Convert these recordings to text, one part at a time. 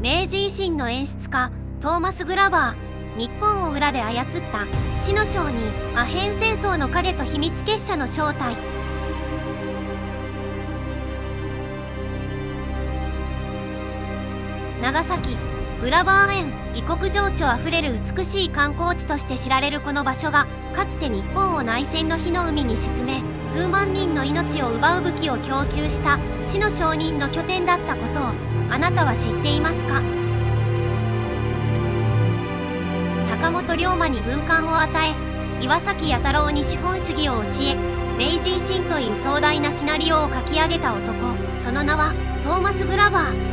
明治維新の演出家トーマス・グラバー、日本を裏で操った死の商人、アヘン戦争の影と秘密結社の正体。長崎グラバー園、異国情緒あふれる美しい観光地として知られるこの場所が、かつて日本を内戦の火の海に沈め、数万人の命を奪う武器を供給した死の商人の拠点だったことをあなたは知っていますか？坂本龍馬に軍艦を与え、岩崎弥太郎に資本主義を教え、明治維新という壮大なシナリオを書き上げた男、その名はトーマス・グラバー。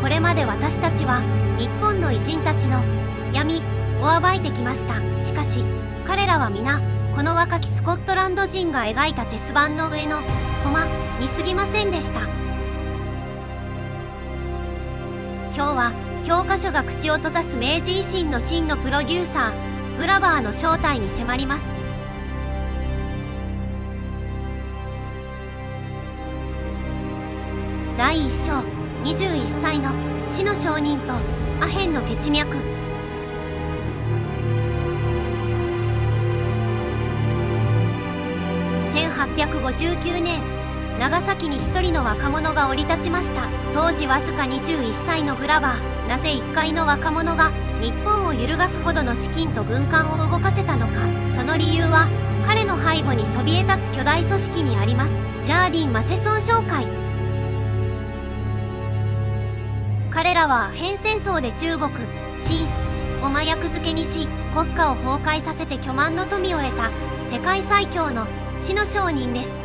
これまで私たちは日本の偉人たちの闇を暴いてきました。しかし彼らは皆この若きスコットランド人が描いたチェス盤の上の駒に過ぎませんでした。今日は教科書が口を閉ざす明治維新の真のプロデューサー、グラバーの正体に迫ります。第1章、21歳の死の商人とアヘンの血脈。1859年、長崎に一人の若者が降り立ちました。当時わずか21歳のグラバー。なぜ一介の若者が日本を揺るがすほどの資金と軍艦を動かせたのか。その理由は彼の背後にそびえ立つ巨大組織にあります。ジャーディン・マセソン商会。彼らはアヘン戦争で中国、清を麻薬漬けにし、国家を崩壊させて巨万の富を得た世界最強の死の商人です。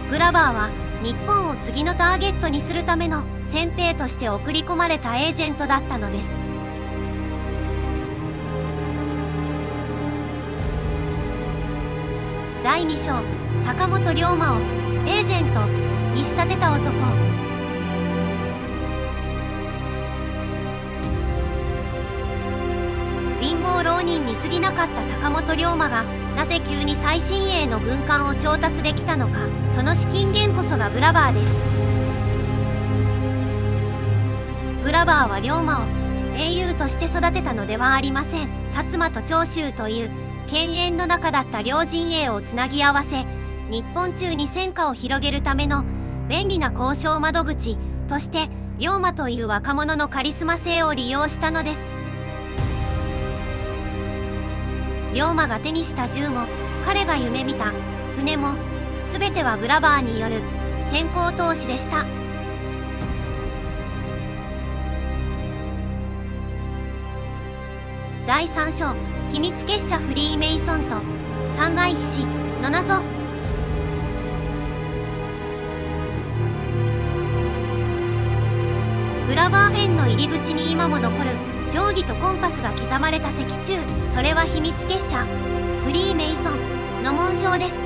グラバーは日本を次のターゲットにするための先兵として送り込まれたエージェントだったのです。第2章、坂本龍馬をエージェントに仕立てた男。貧乏浪人に過ぎなかった坂本龍馬がなぜ急に最新鋭の軍艦を調達できたのか。その資金源こそがグラバーです。グラバーは龍馬を英雄として育てたのではありません。薩摩と長州という犬猿の中だった両陣営をつなぎ合わせ、日本中に戦火を広げるための便利な交渉窓口として龍馬という若者のカリスマ性を利用したのです。龍馬が手にした銃も彼が夢見た船も全てはグラバーによる先行投資でした。第3章、秘密結社フリーメイソンと三大騎士の謎。グラバー園の入り口に今も残る定規とコンパスが刻まれた石柱、それは秘密結社フリーメイソンの紋章です。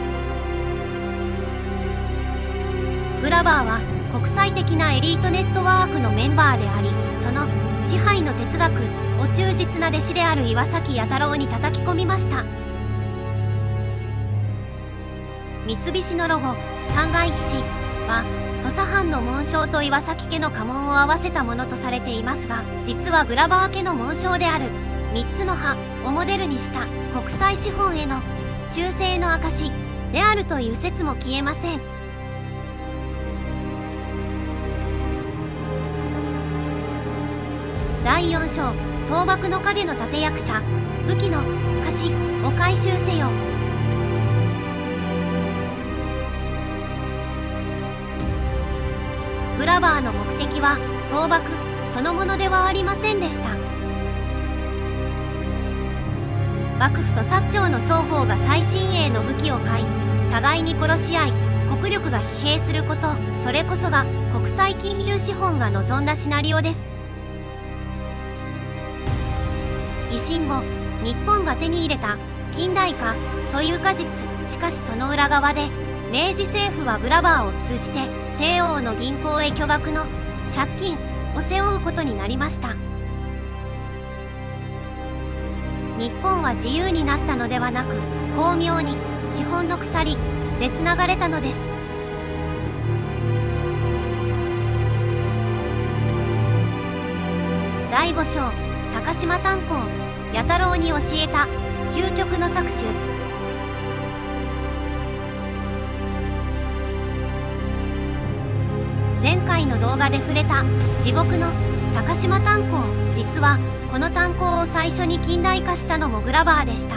グラバーは国際的なエリートネットワークのメンバーであり、その支配の哲学を忠実な弟子である岩崎弥太郎に叩き込みました。三菱のロゴ三大騎士は土佐藩の紋章と岩崎家の家紋を合わせたものとされていますが、実はグラバー家の紋章である3つの葉をモデルにした国際資本への忠誠の証であるという説も消えません。第4章、倒幕の影の立役者、武器の菓子を回収せよ。グラバーの目的は倒幕そのものではありませんでした。幕府と薩長の双方が最新鋭の武器を買い、互いに殺し合い、国力が疲弊すること、それこそが国際金融資本が望んだシナリオです。維新後、日本が手に入れた近代化という果実。しかしその裏側で明治政府はグラバーを通じて西欧の銀行へ巨額の借金を背負うことになりました。日本は自由になったのではなく、巧妙に資本の鎖でつながれたのです。第5章高島炭鉱弥太郎に教えた究極の搾取。前回の動画で触れた地獄の高島炭鉱、実はこの炭鉱を最初に近代化したのもグラバーでした。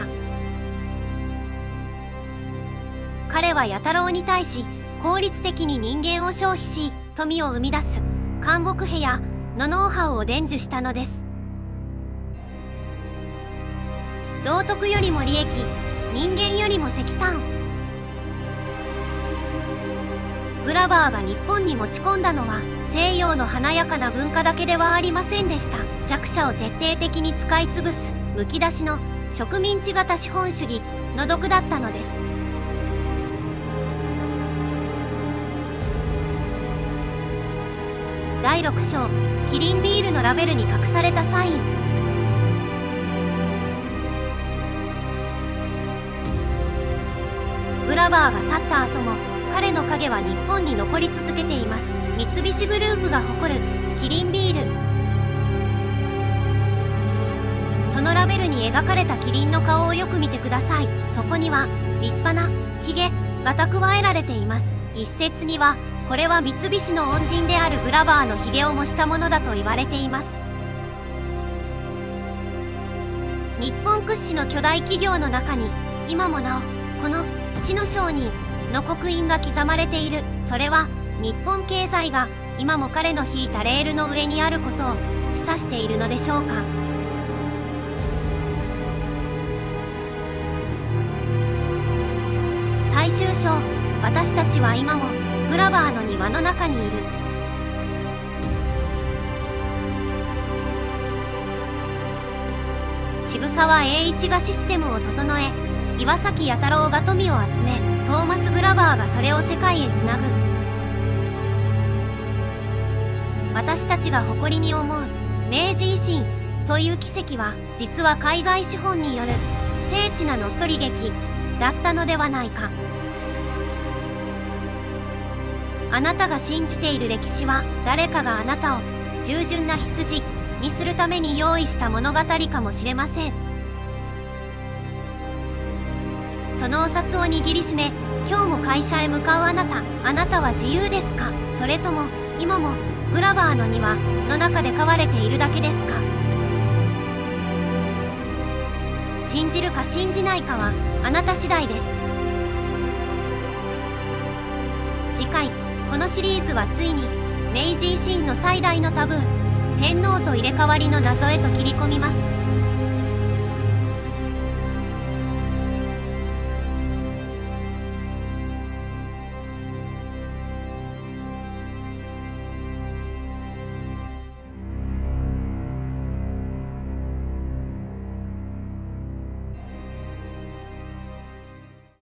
彼は弥太郎に対し効率的に人間を消費し富を生み出す干木兵やのノウハウを伝授したのです。道徳よりも利益、人間よりも石炭。グラバーが日本に持ち込んだのは西洋の華やかな文化だけではありませんでした。弱者を徹底的に使い潰すむき出しの植民地型資本主義の毒だったのです。第6章キリンビールのラベルに隠されたサイン。グラバーが去った後も彼の影は日本に残り続けています。三菱グループが誇るキリンビール。そのラベルに描かれたキリンの顔をよく見てください。そこには立派なヒゲが蓄えられています。一説にはこれは三菱の恩人であるグラバーのヒゲを模したものだと言われています。日本屈指の巨大企業の中に今もなおこの死の商人の刻印が刻まれている。それは日本経済が今も彼の引いたレールの上にあることを示唆しているのでしょうか。最終章、私たちは今もグラバーの庭の中にいる。渋沢栄一がシステムを整え、岩崎弥太郎が富を集め、トーマス・グラバーがそれを世界へつなぐ。私たちが誇りに思う明治維新という奇跡は、実は海外資本による精緻な乗っ取り劇だったのではないか。あなたが信じている歴史は、誰かがあなたを従順な羊にするために用意した物語かもしれません。そのお札を握りしめ、今日も会社へ向かうあなた。あなたは自由ですか？それとも今もグラバーの庭の中で飼われているだけですか？信じるか信じないかはあなた次第です。次回、このシリーズはついに明治維新の最大のタブー、天皇と入れ替わりの謎へと切り込みます。